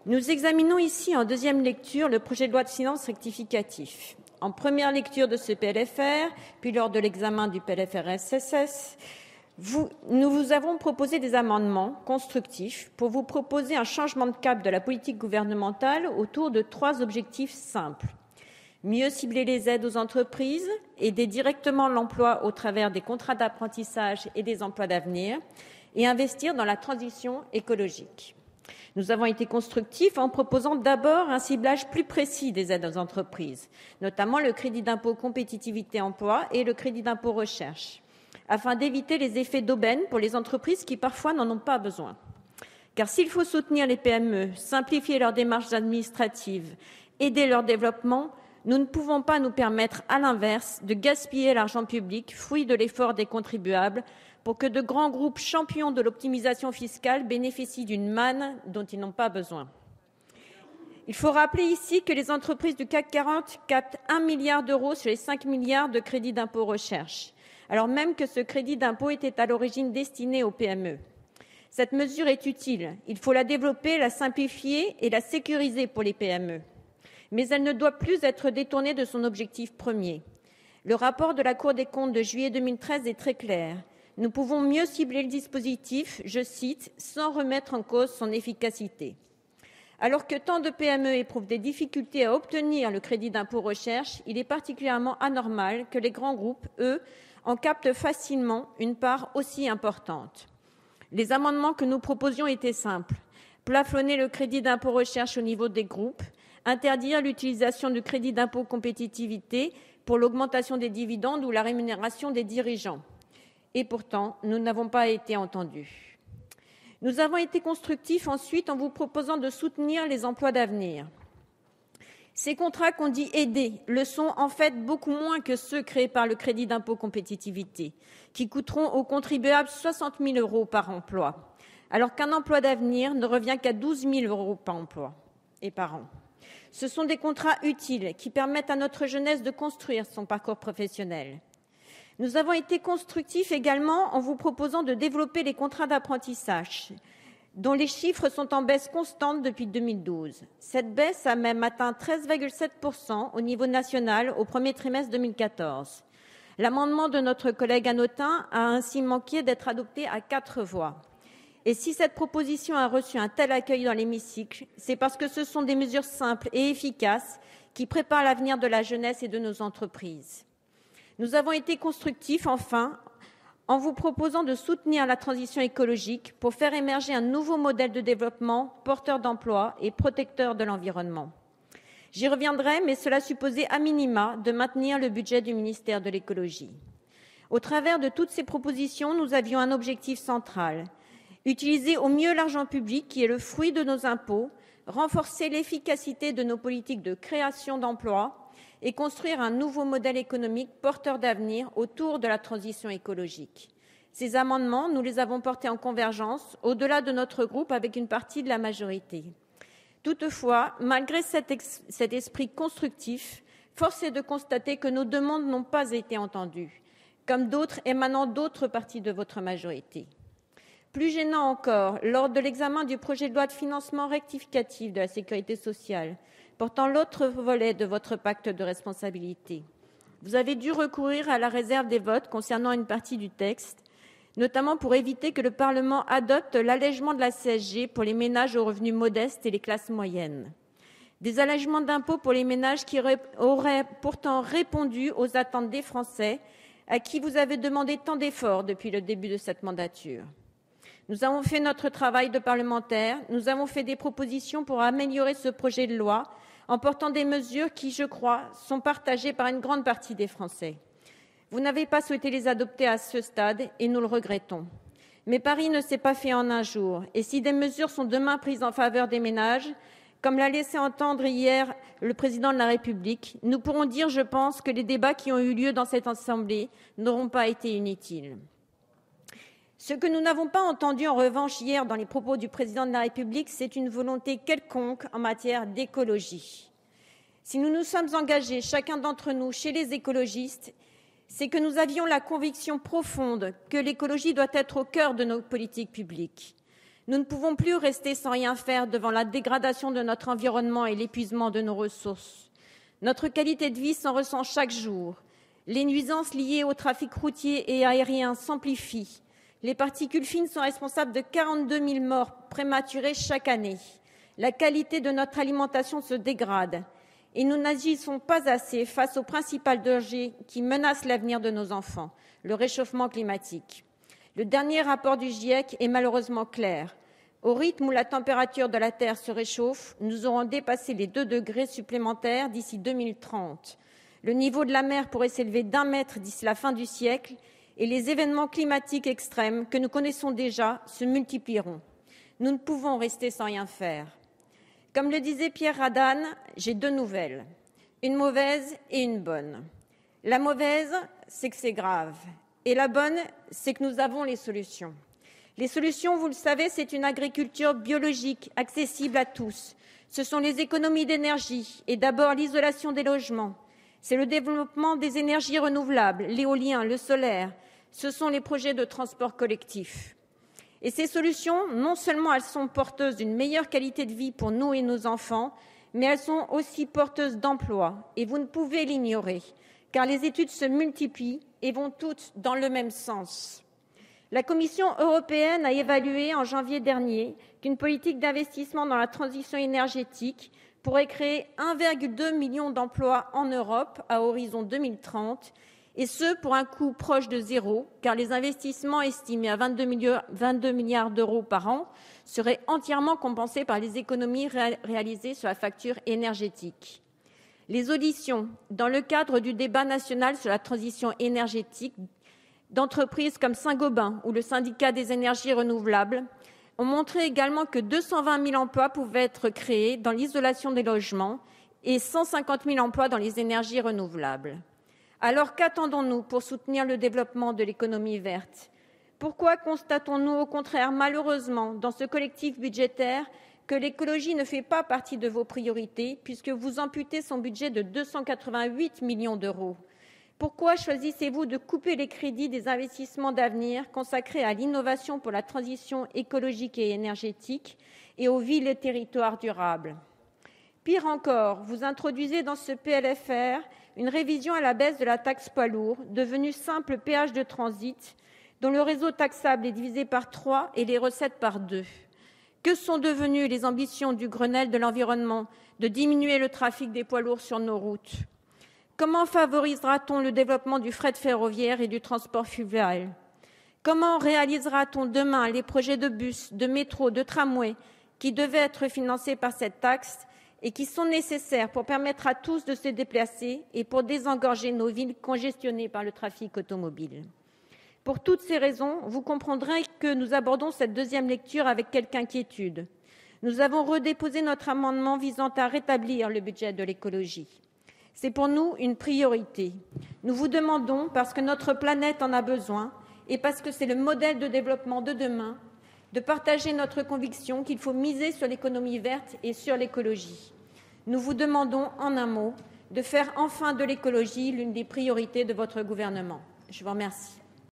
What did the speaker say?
Nous examinons ici en deuxième lecture le projet de loi de finances rectificatif. En première lecture de ce PLFR, puis lors de l'examen du PLFRSS, nous vous avons proposé des amendements constructifs pour vous proposer un changement de cap de la politique gouvernementale autour de 3 objectifs simples. Mieux cibler les aides aux entreprises, aider directement l'emploi au travers des contrats d'apprentissage et des emplois d'avenir, et investir dans la transition écologique. Nous avons été constructifs en proposant d'abord un ciblage plus précis des aides aux entreprises, notamment le crédit d'impôt compétitivité emploi et le crédit d'impôt recherche, afin d'éviter les effets d'aubaine pour les entreprises qui parfois n'en ont pas besoin. Car s'il faut soutenir les PME, simplifier leurs démarches administratives, aider leur développement, nous ne pouvons pas nous permettre, à l'inverse, de gaspiller l'argent public, fruit de l'effort des contribuables, pour que de grands groupes champions de l'optimisation fiscale bénéficient d'une manne dont ils n'ont pas besoin. Il faut rappeler ici que les entreprises du CAC 40 captent 1 milliard d'euros sur les 5 milliards de crédit d'impôt recherche, alors même que ce crédit d'impôt était à l'origine destiné aux PME. Cette mesure est utile. Il faut la développer, la simplifier et la sécuriser pour les PME. Mais elle ne doit plus être détournée de son objectif premier. Le rapport de la Cour des comptes de juillet 2013 est très clair. Nous pouvons mieux cibler le dispositif, je cite, sans remettre en cause son efficacité. Alors que tant de PME éprouvent des difficultés à obtenir le crédit d'impôt recherche, il est particulièrement anormal que les grands groupes, eux, en captent facilement une part aussi importante. Les amendements que nous proposions étaient simples. Plafonner le crédit d'impôt recherche au niveau des groupes, interdire l'utilisation du crédit d'impôt compétitivité pour l'augmentation des dividendes ou la rémunération des dirigeants. Et pourtant, nous n'avons pas été entendus. Nous avons été constructifs ensuite en vous proposant de soutenir les emplois d'avenir. Ces contrats qu'on dit aider le sont en fait beaucoup moins que ceux créés par le crédit d'impôt compétitivité, qui coûteront aux contribuables 60 000 € par emploi, alors qu'un emploi d'avenir ne revient qu'à 12 000 € par emploi et par an. Ce sont des contrats utiles qui permettent à notre jeunesse de construire son parcours professionnel. Nous avons été constructifs également en vous proposant de développer les contrats d'apprentissage, dont les chiffres sont en baisse constante depuis 2012. Cette baisse a même atteint 13,7% au niveau national au premier trimestre 2014. L'amendement de notre collègue Hanotin a ainsi manqué d'être adopté à 4 voix. Et si cette proposition a reçu un tel accueil dans l'hémicycle, c'est parce que ce sont des mesures simples et efficaces qui préparent l'avenir de la jeunesse et de nos entreprises. Nous avons été constructifs, enfin, en vous proposant de soutenir la transition écologique pour faire émerger un nouveau modèle de développement porteur d'emplois et protecteur de l'environnement. J'y reviendrai, mais cela supposait à minima de maintenir le budget du ministère de l'écologie. Au travers de toutes ces propositions, nous avions un objectif central: utiliser au mieux l'argent public qui est le fruit de nos impôts, renforcer l'efficacité de nos politiques de création d'emplois et construire un nouveau modèle économique porteur d'avenir autour de la transition écologique. Ces amendements, nous les avons portés en convergence, au-delà de notre groupe, avec une partie de la majorité. Toutefois, malgré cet esprit constructif, force est de constater que nos demandes n'ont pas été entendues, comme d'autres émanant d'autres parties de votre majorité. Plus gênant encore, lors de l'examen du projet de loi de financement rectificatif de la sécurité sociale, portant l'autre volet de votre pacte de responsabilité, vous avez dû recourir à la réserve des votes concernant une partie du texte, notamment pour éviter que le Parlement adopte l'allègement de la CSG pour les ménages aux revenus modestes et les classes moyennes. Des allègements d'impôts pour les ménages qui auraient pourtant répondu aux attentes des Français, à qui vous avez demandé tant d'efforts depuis le début de cette mandature. Nous avons fait notre travail de parlementaire, nous avons fait des propositions pour améliorer ce projet de loi en portant des mesures qui, je crois, sont partagées par une grande partie des Français. Vous n'avez pas souhaité les adopter à ce stade et nous le regrettons. Mais Paris ne s'est pas fait en un jour. Et si des mesures sont demain prises en faveur des ménages, comme l'a laissé entendre hier le président de la République, nous pourrons dire, je pense, que les débats qui ont eu lieu dans cette Assemblée n'auront pas été inutiles. Ce que nous n'avons pas entendu en revanche hier dans les propos du président de la République, c'est une volonté quelconque en matière d'écologie. Si nous nous sommes engagés, chacun d'entre nous, chez les écologistes, c'est que nous avions la conviction profonde que l'écologie doit être au cœur de nos politiques publiques. Nous ne pouvons plus rester sans rien faire devant la dégradation de notre environnement et l'épuisement de nos ressources. Notre qualité de vie s'en ressent chaque jour. Les nuisances liées au trafic routier et aérien s'amplifient. Les particules fines sont responsables de 42 000 morts prématurées chaque année. La qualité de notre alimentation se dégrade et nous n'agissons pas assez face au principal danger qui menace l'avenir de nos enfants, le réchauffement climatique. Le dernier rapport du GIEC est malheureusement clair. Au rythme où la température de la Terre se réchauffe, nous aurons dépassé les 2 degrés supplémentaires d'ici 2030. Le niveau de la mer pourrait s'élever d'1 mètre d'ici la fin du siècle et les événements climatiques extrêmes que nous connaissons déjà se multiplieront. Nous ne pouvons rester sans rien faire. Comme le disait Pierre Radane, j'ai 2 nouvelles, une mauvaise et une bonne. La mauvaise, c'est que c'est grave. Et la bonne, c'est que nous avons les solutions. Les solutions, vous le savez, c'est une agriculture biologique, accessible à tous. Ce sont les économies d'énergie et d'abord l'isolation des logements. C'est le développement des énergies renouvelables, l'éolien, le solaire. Ce sont les projets de transport collectif. Et ces solutions, non seulement elles sont porteuses d'une meilleure qualité de vie pour nous et nos enfants, mais elles sont aussi porteuses d'emplois. Et vous ne pouvez l'ignorer, car les études se multiplient et vont toutes dans le même sens. La Commission européenne a évalué en janvier dernier qu'une politique d'investissement dans la transition énergétique pourrait créer 1,2 million d'emplois en Europe à horizon 2030, et ce pour un coût proche de zéro, car les investissements estimés à 22 milliards d'euros par an seraient entièrement compensés par les économies réalisées sur la facture énergétique. Les auditions, dans le cadre du débat national sur la transition énergétique, d'entreprises comme Saint-Gobain ou le syndicat des énergies renouvelables ont montré également que 220 000 emplois pouvaient être créés dans l'isolation des logements et 150 000 emplois dans les énergies renouvelables. Alors qu'attendons-nous pour soutenir le développement de l'économie verte? Pourquoi constatons-nous au contraire, malheureusement, dans ce collectif budgétaire, que l'écologie ne fait pas partie de vos priorités, puisque vous amputez son budget de 288 millions d'euros? Pourquoi choisissez-vous de couper les crédits des investissements d'avenir consacrés à l'innovation pour la transition écologique et énergétique et aux villes et territoires durables? Pire encore, vous introduisez dans ce PLFR une révision à la baisse de la taxe poids lourd, devenue simple péage de transit, dont le réseau taxable est divisé par 3 et les recettes par 2. Que sont devenues les ambitions du Grenelle de l'environnement de diminuer le trafic des poids lourds sur nos routes? Comment favorisera-t-on le développement du fret ferroviaire et du transport fluvial? Comment réalisera-t-on demain les projets de bus, de métro, de tramway qui devaient être financés par cette taxe et qui sont nécessaires pour permettre à tous de se déplacer et pour désengorger nos villes congestionnées par le trafic automobile? Pour toutes ces raisons, vous comprendrez que nous abordons cette deuxième lecture avec quelque inquiétude. Nous avons redéposé notre amendement visant à rétablir le budget de l'écologie. C'est pour nous une priorité. Nous vous demandons, parce que notre planète en a besoin et parce que c'est le modèle de développement de demain, de partager notre conviction qu'il faut miser sur l'économie verte et sur l'écologie. Nous vous demandons, en un mot, de faire enfin de l'écologie l'une des priorités de votre gouvernement. Je vous remercie.